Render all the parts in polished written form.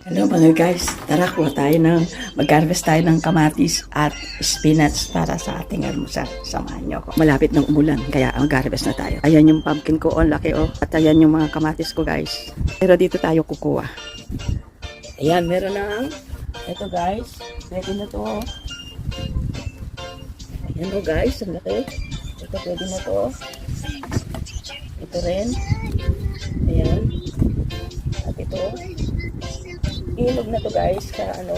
Hello mga guys, tara kuha tayo mag-harvest tayo ng kamatis at spinach para sa ating almusal. Samahan niyo ako. Malapit ng umulan, kaya mag-harvest na tayo. Ayan yung pumpkin ko, ang laki oh. At ayan yung mga kamatis ko guys. Pero dito tayo kukuha. Ayan, meron na. Ito guys, pwede na to. Ayan oh guys, ang laki. Ito pwede na to. Ito rin. Ayan. At ito. Ilog na to guys sa ano.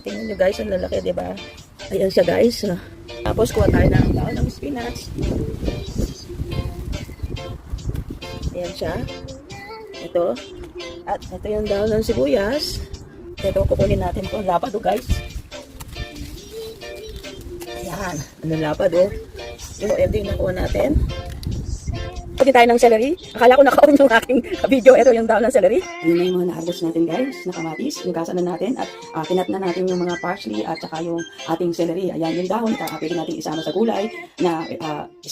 Tingnan nyo guys, ang lalaki, diba? Ayan siya guys. Tapos kuha tayo ng daon ng spinach. Ayan siya. Ito. At ito yung daon ng sibuyas. Ito, kukunin natin po. Lapad oh guys. Ayan. Ano lapad oh. Ito yung nakuha natin. Pagin tayo ng celery. Akala ko naka-on yung aking video. Ito yung daon ng celery. Ayun na yung mga na-harvest natin guys, na kamatis. Lugasan na natin at kinat na natin yung mga parsley at saka yung ating celery. Ayan yung dahon. Pwede natin isama sa gulay na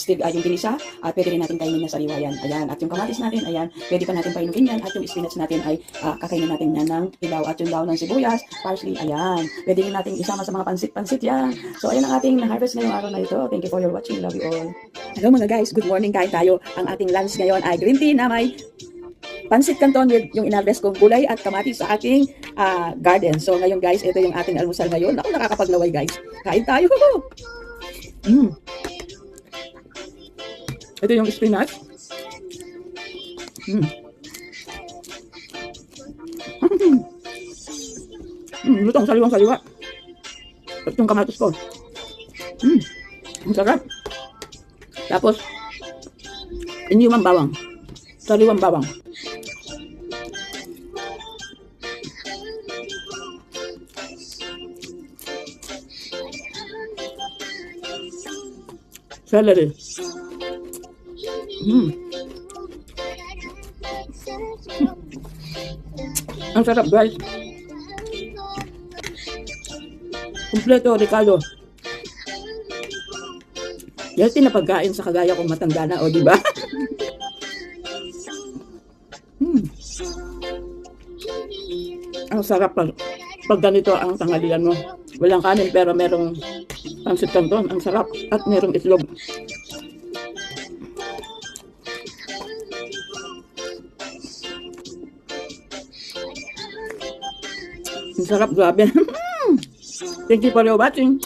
yung ginisa at pwede rin natin kainin na sariwa yan. Ayan. At yung kamatis natin, ayan, pwede pa natin painugin yan. At yung spinach natin ay kakainin natin yan ng ilaw. At yung daon ng sibuyas, parsley, ayan. Pwede rin natin isama sa mga pansit-pansit yan. So ayan ang ating na-harvest ngayong araw na ito. Thank you for your watching. Love you all. Hello mga guys, good morning. Kain tayo. Ang ating lunch ngayon ay green tea na may pansit canton with yung inharvest kong gulay at kamatis sa aking garden. So ngayon guys, ito yung ating almusal ngayon. Ako nakakapaglaway guys. Kain tayo. Ito yung spinach. Lutong saliwang-saliwa. At yung kamatis ko. Ang sarap. Tapos, inyumang bawang. Sariwang bawang. Celery. Ang sarap guys. Kompleto, Ricardo. Healthy na pagkain sa kagaya kong matanda na, o diba? Ang sarap pag ganito ang tanghalian mo. Walang kanin pero merong pansit canton. Ang sarap at merong itlog. Ang sarap, grabe. Thank you for your watching.